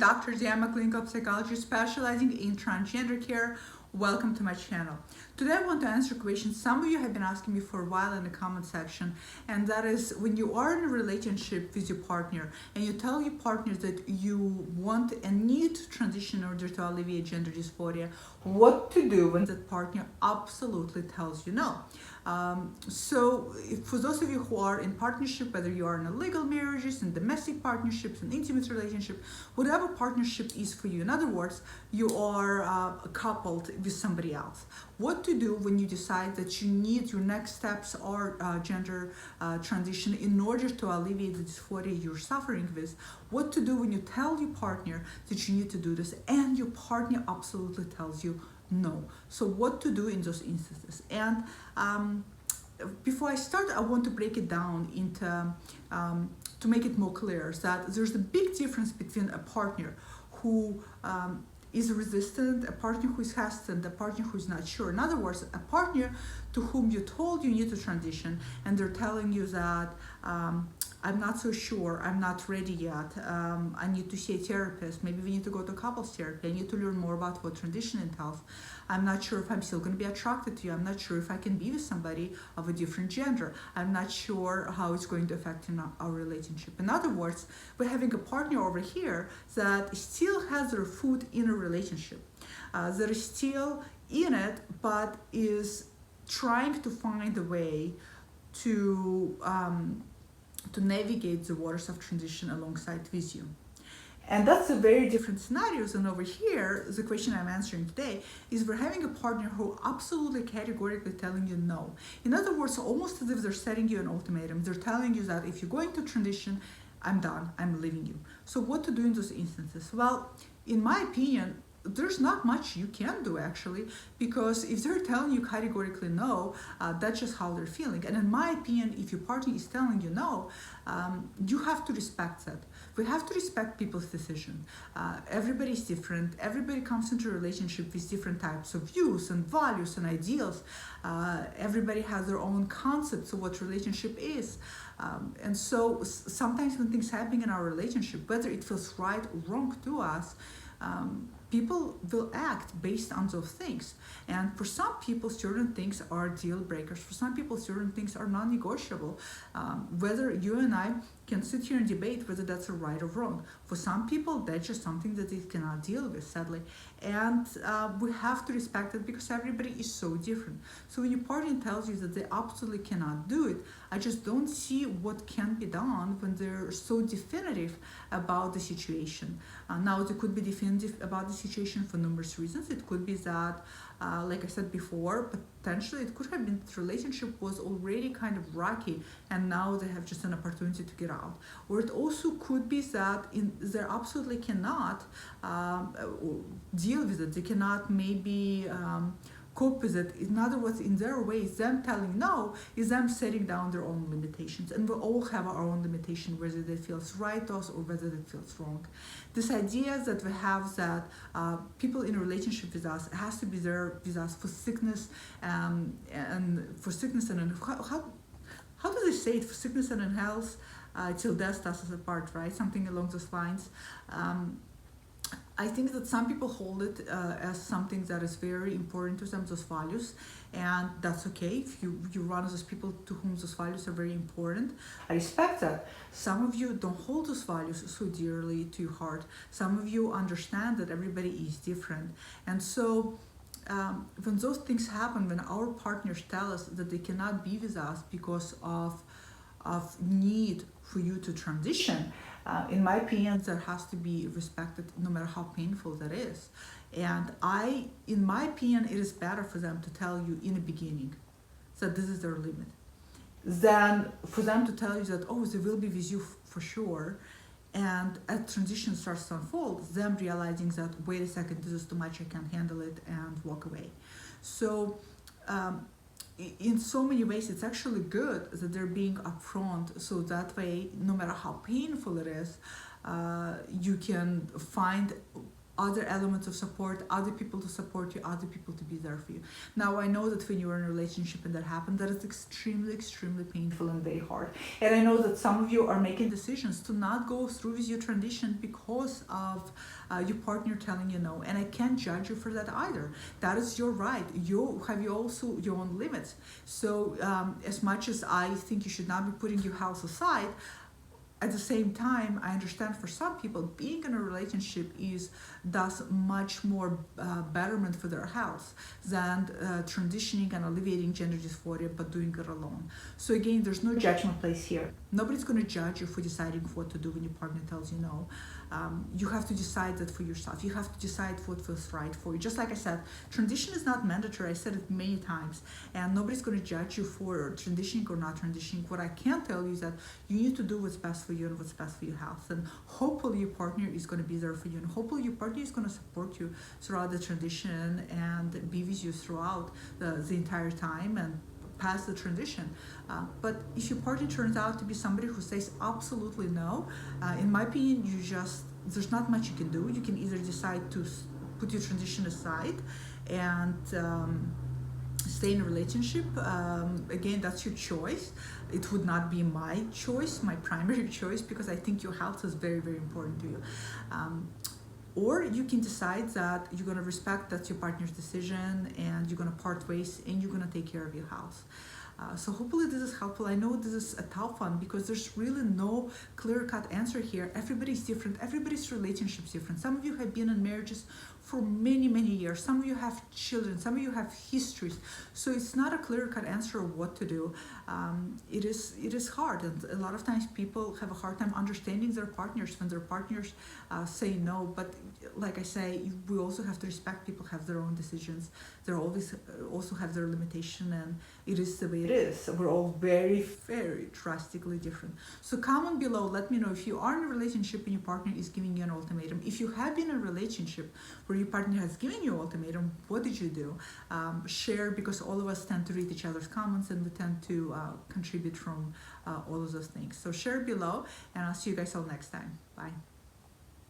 Dr. Z. I'm a clinical psychologist specializing in transgender care. Welcome to my channel. Today I want to answer a question some of you have been asking me for a while in the comment section, and that is when you are in a relationship with your partner and you tell your partner that you want and need to transition in order to alleviate gender dysphoria, what to do when that partner absolutely tells you no. For those of you who are in partnership, whether you are in a legal marriages, in domestic partnerships, in intimate relationship, whatever partnership is for you, in other words, you are coupled with somebody else. What to do when you decide that you need your next steps or gender transition in order to alleviate the dysphoria you're suffering with. What to do when you tell your partner that you need to do this and your partner absolutely tells you no. So what to do in those instances. And before I start, I want to break it down into to make it more clear that there's a big difference between a partner who is resistant, a partner who is hesitant, a partner who is not sure. In other words, a partner to whom you told you need to transition and they're telling you that I'm not so sure, I'm not ready yet, I need to see a therapist, maybe we need to go to couples therapy, I need to learn more about what transition entails, I'm not sure if I'm still going to be attracted to you, I'm not sure if I can be with somebody of a different gender, I'm not sure how it's going to affect our relationship. In other words, we're having a partner over here that still has their foot in a relationship, that is still in it, but is trying to find a way to navigate the waters of transition alongside with you. And that's a very different scenarios. And over here, the question I'm answering today is we're having a partner who absolutely categorically telling you no. In other words, almost as if they're setting you an ultimatum. They're telling you that if you're going to transition, I'm done, I'm leaving you. So what to do in those instances? Well, in my opinion, there's not much you can do actually, because if they're telling you categorically no, that's just how they're feeling. And in my opinion, if your partner is telling you no, you have to respect that. We have to respect people's decision. Everybody is different. Everybody comes into a relationship with different types of views and values and ideals. Everybody has their own concepts of what relationship is. And so sometimes when things happen in our relationship, whether it feels right or wrong to us, people will act based on those things. And for some people, certain things are deal breakers. For some people, certain things are non-negotiable. Whether you and I can sit here and debate whether that's a right or wrong. For some people, that's just something that they cannot deal with, sadly. And we have to respect it because everybody is so different. So when your partner tells you that they absolutely cannot do it, I just don't see what can be done when they're so definitive about the situation. Now, they could be definitive about the situation for numerous reasons. It could be that, like I said before, potentially it could have been the relationship was already kind of rocky and now they have just an opportunity to get out. Or it also could be that they absolutely cannot deal with it. They cannot maybe cope with it. In other words, in their ways, them telling no is them setting down their own limitations. And we all have our own limitation, whether that feels right to us or whether that feels wrong. This idea that we have that people in a relationship with us has to be there with us for sickness and for sickness and how do they say it? For sickness and in health, till death does us apart, right? Something along those lines. I think that some people hold it as something that is very important to them, those values, and that's okay if you run as those people to whom those values are very important. I respect that. Some of you don't hold those values so dearly to your heart. Some of you understand that everybody is different. And so when those things happen, when our partners tell us that they cannot be with us because of need for you to transition, in my opinion, that has to be respected no matter how painful that is. And in my opinion, it is better for them to tell you in the beginning that this is their limit than for them to tell you that, oh, they will be with you for sure. And as transition starts to unfold, them realizing that, wait a second, this is too much, I can't handle it, and walk away. So in so many ways, it's actually good that they're being upfront, so that way, no matter how painful it is, you can find other elements of support, other people to support you, other people to be there for you. Now, I know that when you're in a relationship and that happened, that is extremely, extremely painful and very hard. And I know that some of you are making decisions to not go through with your transition because of your partner telling you no. And I can't judge you for that either. That is your right. You have also your own limits. So as much as I think you should not be putting your house aside, at the same time, I understand for some people being in a relationship does much more betterment for their health than transitioning and alleviating gender dysphoria, but doing it alone. So again, there's no judgment place here. Nobody's going to judge you for deciding what to do when your partner tells you no. You have to decide that for yourself. You have to decide what feels right for you. Just like I said, transition is not mandatory. I said it many times, and nobody's going to judge you for transitioning or not transitioning. What I can tell you is that you need to do what's best for you and what's best for your health. And hopefully your partner is going to be there for you, and hopefully your partner is going to support you throughout the transition and be with you throughout the entire time and past the transition. But if your partner turns out to be somebody who says absolutely no, in my opinion, there's not much you can do. You can either decide to put your transition aside and stay in a relationship. Again, that's your choice. It would not be my choice, my primary choice, because I think your health is very, very important to you. Or you can decide that you're going to respect that's your partner's decision and you're going to part ways and you're going to take care of your house. So hopefully this is helpful. I know this is a tough one because there's really no clear-cut answer here. Everybody's different. Everybody's relationship's different. Some of you have been in marriages for many, many years. Some of you have children. Some of you have histories. So it's not a clear-cut answer of what to do. It is hard. And a lot of times people have a hard time understanding their partners when their partners say no. But like I say, we also have to respect people have their own decisions. They always also have their limitation, and it is the way it is. We're all very, very drastically different. So comment below, let me know if you are in a relationship and your partner is giving you an ultimatum. If you have been in a relationship where your partner has given you an ultimatum, what did you do? Share, because all of us tend to read each other's comments and we tend to contribute from all of those things. So share below, and I'll see you guys all next time. Bye.